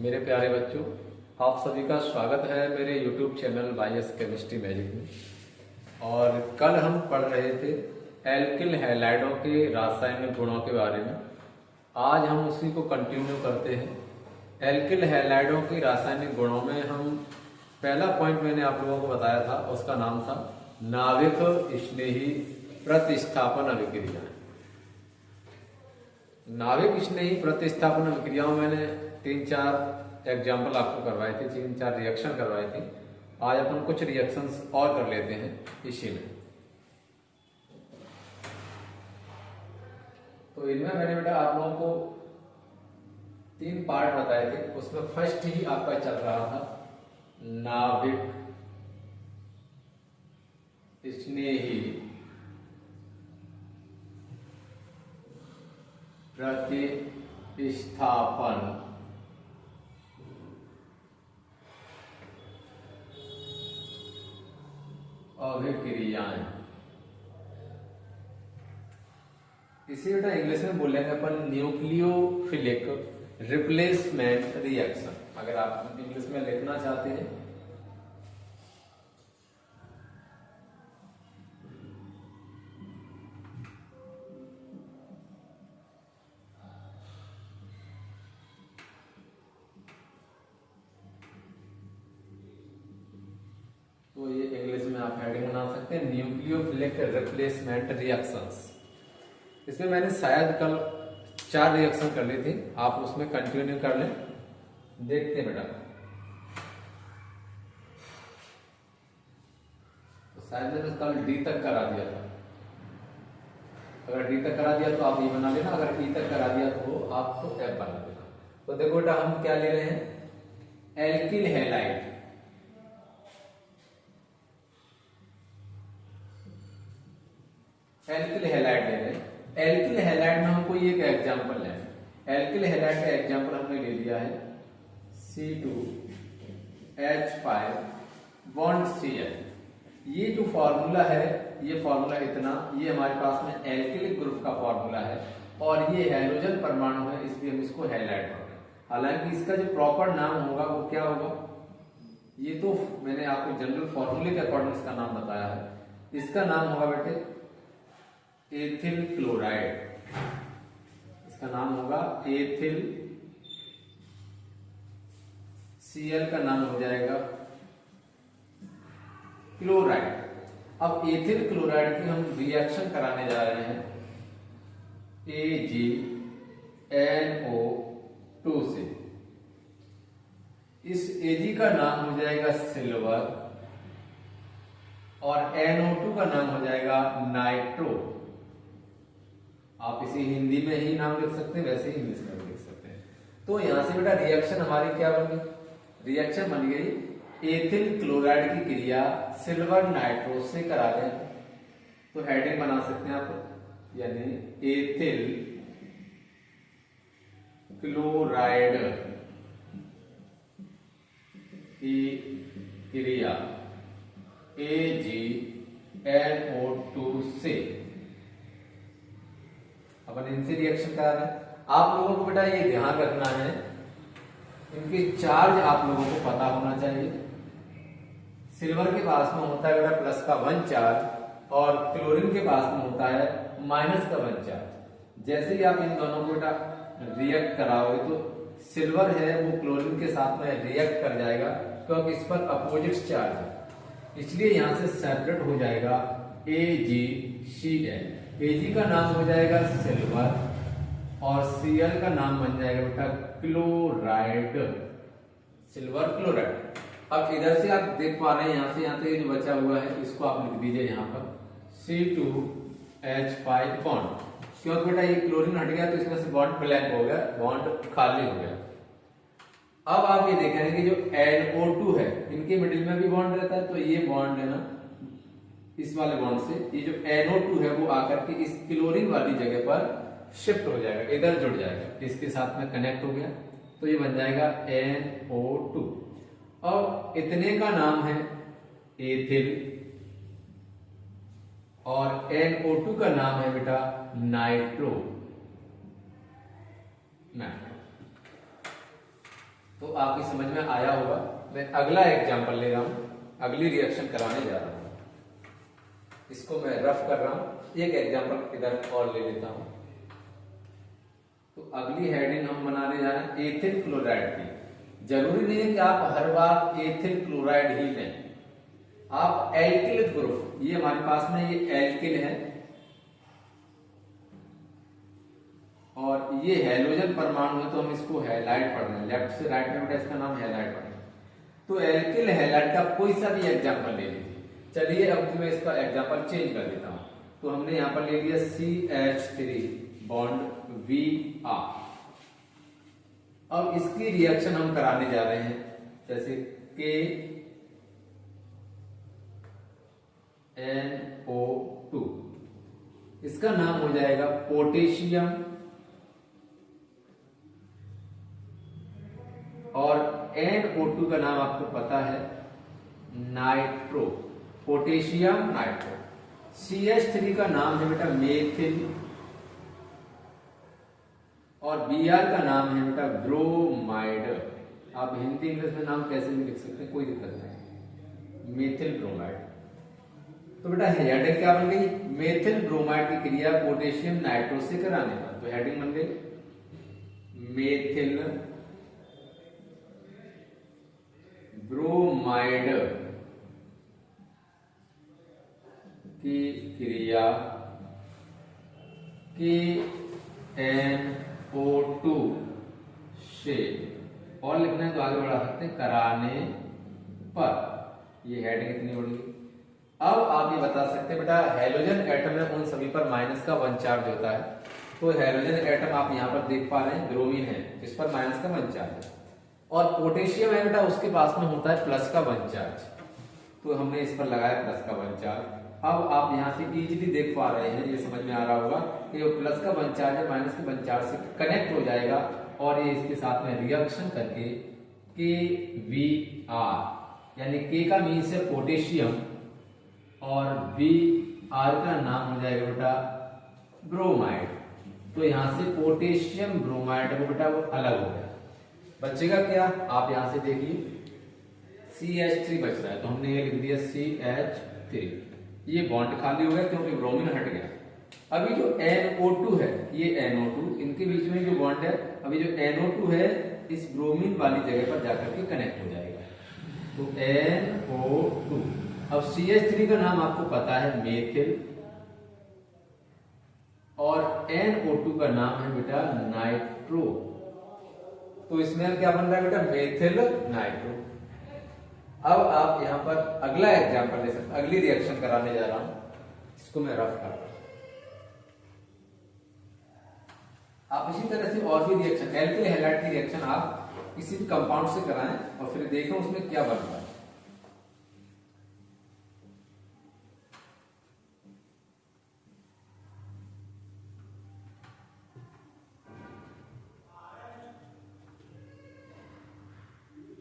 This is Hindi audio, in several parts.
मेरे प्यारे बच्चों, आप सभी का स्वागत है मेरे YouTube channel YS chemistry magic में। और कल हम पढ़ रहे थे एल्किल हैलाइडों के रासायनिक गुणों के बारे में। आज हम उसी को कंटिन्यू करते हैं। एल्किल हैलाइडों के रासायनिक गुणों में हम पहला पॉइंट मैंने आप लोगों को बताया था, उसका नाम था नाविक स्नेही प्रतिस्थापन अभिक्रिया। नाविक स्नेही प्रतिस्थापन अभिक्रियाओं मैंने 3-4 एग्जाम्पल आपको करवाए थे, 3-4 रिएक्शन करवाए थे। आज अपन कुछ रिएक्शंस और कर लेते हैं इसी में। तो इनमें मैंने बेटा आप लोगों को 3 पार्ट बताए थे। उसमें फर्स्ट ही आपका चल रहा था नाविक स्नेही प्रतिस्थापन अभिक्रियाएं। इसे बेटा इंग्लिश में बोलेंगे अपन न्यूक्लियोफिलिक रिप्लेसमेंट रिएक्शन। अगर आप इंग्लिश में लिखना चाहते हैं तो ये इंग्लिश में आप हेडिंग बना सकते हैं न्यूक्लियोफिलिक रिप्लेसमेंट रिएक्शंस। इसमें मैंने शायद कल 4 रिएक्शन कर ली थी, आप उसमें कंटिन्यू कर लें। देखते हैं बेटा, तो शायद मैंने कल डी तक करा दिया था। अगर डी तक करा दिया तो आप ये बना लेना, अगर ई तक करा दिया तो आप तो एफ बना लेना। तो देखो बेटा, हम क्या ले रहे हैं, एल्किल हैलाइड। एल्किल हैलाइड ले रहे हैं। एल्किल हैलाइड में हमको ये एक एग्जांपल है। एल्किल हैलाइड का एग्जांपल हमने ले लिया है C2H5 बॉन्ड Cl। ये जो फॉर्मूला है, ये फॉर्मूला इतना, ये हमारे पास में एल्किलिक ग्रुप का फॉर्मूला है और ये हैलोजन परमाणु है, इसलिए हम इसको हैलाइड बोलते हैं। हालांकि इसका जो प्रॉपर नाम होगा वो क्या होगा, ये तो मैंने आपको जनरल फॉर्मूले के अकॉर्डिंग इसका नाम बताया है। इसका नाम होगा बेटे एथिल क्लोराइड। इसका नाम होगा एथिल, Cl का नाम हो जाएगा क्लोराइड। अब एथिल क्लोराइड की हम रिएक्शन कराने जा रहे हैं AgNO2 से। इस Ag का नाम हो जाएगा सिल्वर और NO2 का नाम हो जाएगा नाइट्रो। आप इसे हिंदी में ही नाम लिख सकते हैं, वैसे ही इंग्लिश में भी लिख सकते हैं। तो यहां से बेटा रिएक्शन हमारी क्या बन गई, रिएक्शन बन गई एथिल क्लोराइड की क्रिया सिल्वर नाइट्रो से करा दें। तो हेडिंग बना सकते हैं आप, यानी एथिल क्लोराइड की क्रिया AgNO2 से। अपन इनसे रिएक्शन करा रहे हैं। आप लोगों को बेटा ये ध्यान रखना है, इनके चार्ज आप लोगों को पता होना चाहिए। सिल्वर के पास में होता है बेटा प्लस का 1 चार्ज और क्लोरीन के पास में होता है माइनस का 1 चार्ज। जैसे ही आप इन दोनों को बेटा रिएक्ट कराओगे तो सिल्वर है वो क्लोरीन के साथ में रिएक्ट कर जाएगा, क्योंकि इस पर अपोजिट चार्ज है, इसलिए यहां से सेपरेट हो जाएगा AgCl। Ag का नाम हो जाएगा सिल्वर और Cl का नाम बन जाएगा बेटा क्लोराइड, सिल्वर क्लोराइड। अब इधर से आप देख पा रहे हैं, यहां से यहां तक जो बचा हुआ है इसको आप लिख दीजिए यहां पर C2H5 बॉन्ड। क्योंकि बेटा ये क्लोरीन हट गया तो इसमें से बॉन्ड ब्लैंक हो गया, बॉन्ड खाली हो गया। अब आप ये देख रहे हैं कि जो NO2 है इनके मिडिल में भी बॉन्ड रहता है, तो ये बॉन्ड है ना, इस वाले बॉन्ड से ये जो NO2 है वो आकर के इस क्लोरीन वाली जगह पर शिफ्ट हो जाएगा, इधर जुड़ जाएगा, इसके साथ में कनेक्ट हो गया, तो ये बन जाएगा NO2। अब इतने का नाम है एथिल और NO2 का नाम है बेटा नाइट्रो। तो आपकी समझ में आया होगा। मैं अगला एग्जाम्पल ले रहा हूं, अगली रिएक्शन कराने जा रहा हूं। इसको मैं रफ कर रहा हूं, एक एग्जाम्पल इधर और ले लेता हूं। तो अगली हेडिंग हम बनाने जा रहे हैं एथिल क्लोराइड की। जरूरी नहीं है कि आप हर बार एथिल क्लोराइड ही लें, आप एल्किल ग्रुप, ये हमारे पास में ये एल्किल है और ये हैलोजन परमाणु है, तो हम इसको हैलाइड पढ़ रहे हैं, लेफ्ट से राइट में बेटा इसका नाम हैलाइड पढ़ रहे हैं। तो एल्किल हैलाइड का कोई सा भी एग्जाम्पल ले लीजिए। चलिए अब मैं इसका एग्जाम्पल चेंज कर देता हूं। तो हमने यहां पर ले लिया CH3 बॉन्ड Vr। अब इसकी रिएक्शन हम कराने जा रहे हैं, जैसे KNO2, इसका नाम हो जाएगा पोटेशियम और NO2 का नाम आपको पता है नाइट्रो, पोटेशियम नाइट्रो। CH3 का नाम है बेटा मेथिल और Br का नाम है बेटा ब्रोमाइड। आप हिंदी इंग्लिश में नाम कैसे भी लिख सकते हैं, कोई दिक्कत नहीं, मेथिल ब्रोमाइड। तो बेटा हेडिंग क्या बन गई, मेथिल ब्रोमाइड की क्रिया पोटेशियम नाइट्रो से कराने पर। तो हेडिंग बन गई मेथिल ब्रोमाइड की क्रिया KNO2 से, और लिखना है तो आगे बढ़ा सकते हैं, कराने पर। ये हेडिंग इतनी बड़ी। अब आप ये बता सकते हैं बेटा हैलोजन एटम में उन सभी पर माइनस का 1 चार्ज होता है। तो हैलोजन एटम आप यहाँ पर देख पा रहे हैं, ब्रोमीन है जिस पर माइनस का 1 चार्ज है, और पोटेशियम है बेटा उसके पास में होता है प्लस का 1 चार्ज। तो हमने इस पर लगाया प्लस का 1 चार्ज। अब आप यहाँ से इजीली देख पा रहे हैं, ये समझ में आ रहा होगा कि वो प्लस का 1 चार्ज है माइनस के 1 चार्ज से कनेक्ट हो जाएगा और ये इसके साथ में रिएक्शन करके KVr, यानी K का मीन्स है पोटेशियम और Vr का नाम हो जाएगा बेटा ब्रोमाइड। तो यहाँ से पोटेशियम ब्रोमाइड वो बेटा वो अलग हो गया। बचेगा क्या, आप यहां से देखिए CH3 बच रहा है, तो हमने ये लिख दिया CH3। ये बॉन्ड खाली हो गया क्योंकि ब्रोमीन हट गया। अभी जो NO2 है, ये NO2, इनके बीच में जो बॉन्ड है, अभी जो NO2 है इस ब्रोमीन वाली जगह पर जाकर के कनेक्ट हो जाएगा। तो NO2। अब CH3 का नाम आपको पता है मेथिल और NO2 का नाम है बेटा नाइट्रो। तो इसमें क्या बन रहा है बेटा मेथिल नाइट्रो। अब आप यहां पर अगला एग्जांपल ले सकते, अगली रिएक्शन कराने जा रहा हूं, इसको मैं रफ कर रहा हूं। आप इसी तरह से और भी रिएक्शन, एल्किल हैलाइड की रिएक्शन आप किसी भी कंपाउंड से कराएं और फिर देखें उसमें क्या बन रहा है।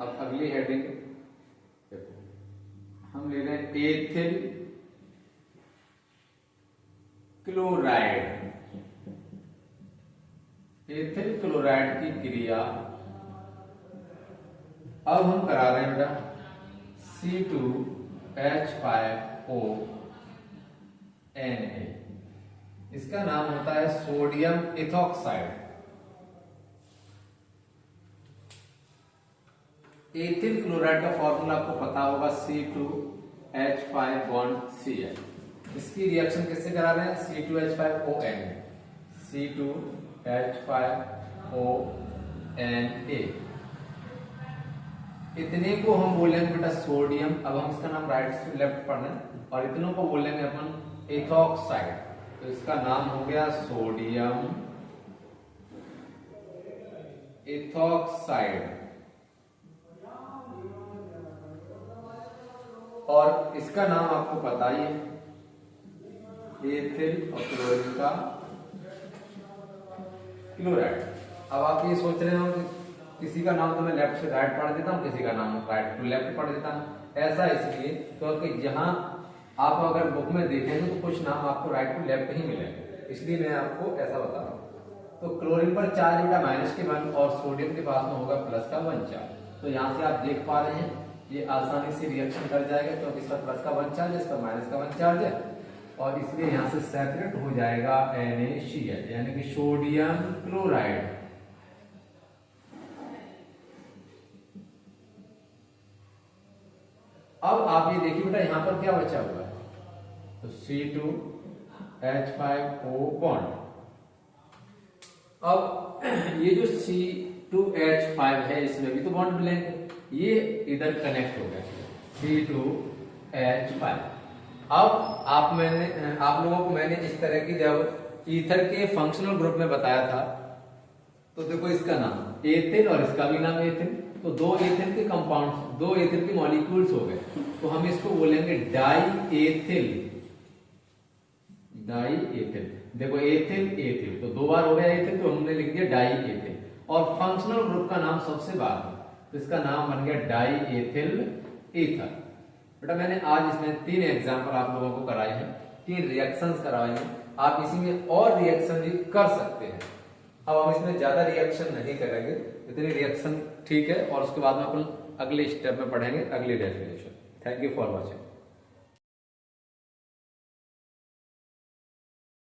अब अगली हेडिंग देखो, हम ले रहे हैं एथिल क्लोराइड। एथिल क्लोराइड की क्रिया अब हम करा रहे हैं बेटा C2H5O Na। इसका नाम होता है सोडियम इथॉक्साइड। एथिल क्लोराइड का फॉर्मूला आपको पता होगा C2H5 बॉन्ड Cl। इसकी रिएक्शन किससे करा रहे हैं, C2H5ONa, C2H5ONa। इतने को हम बोलेंगे बेटा सोडियम, अब हम इसका नाम राइट से लेफ्ट पढ़ना है, और इतनों को बोलेंगे अपन इथॉक्साइड। तो इसका नाम हो गया सोडियम इथॉक्साइड। और इसका नाम आपको पता ही है एथिल और क्लोरीन का क्लोराइड। अब आप ये सोच रहे हो कि किसी का नाम तो मैं लेफ्ट से राइट पढ़ देता हूँ, किसी का नाम राइट टू लेफ्ट पढ़ देता हूँ। ऐसा इसलिए क्योंकि यहाँ आप अगर बुक में देखेंगे तो कुछ नाम आपको राइट टू लेफ्ट ही मिलेंगे, इसलिए मैं आपको ऐसा बता रहा हूँ। तो क्लोरीन पर चार्ज बेटा माइनस के 1 और सोडियम के पास में होगा प्लस का 1 चार्ज। तो यहाँ से आप देख पा रहे हैं ये आसानी से रिएक्शन कर जाएगा, क्योंकि इस पर प्लस का 1 चार्ज है, इस पर माइनस का 1 चार्ज है, और इसलिए यहाँ से सेपरेट हो जाएगा NaCl यानी कि सोडियम क्लोराइड। अब आप ये देखिए बेटा यहाँ पर क्या बचा हुआ है, तो C2H5O बॉन्ड। अब ये जो C2H5 है इसमें भी तो बॉन्ड मिलेंगे, ये इधर कनेक्ट हो गया C2H5। अब आप लोगों को मैंने इस तरह की जब ईथर के फंक्शनल ग्रुप में बताया था, तो देखो इसका नाम एथिल और इसका भी नाम एथिल, तो दो एथिल के कंपाउंड्स, दो एथिल के मॉलिक्यूल्स हो गए, तो हम इसको बोलेंगे डाई एथिल। डाई एथिल, देखो एथिल एथिल तो 2 बार हो गया एथिल, तो हमने लिख दिया डाई एथिल, और फंक्शनल ग्रुप का नाम सबसे बाद में, तो इसका नाम बन गया डाई एथिल ईथर। बेटा मैंने आज इसमें 3 एग्जाम्पल आप लोगों को कराए हैं, 3 रिएक्शंस कराए हैं, आप इसी में और रिएक्शन भी कर सकते हैं। अब हम इसमें ज्यादा रिएक्शन नहीं करेंगे, इतनी रिएक्शन ठीक है, और उसके बाद में अपन अगले स्टेप में पढ़ेंगे अगली definition. Thank you for watching.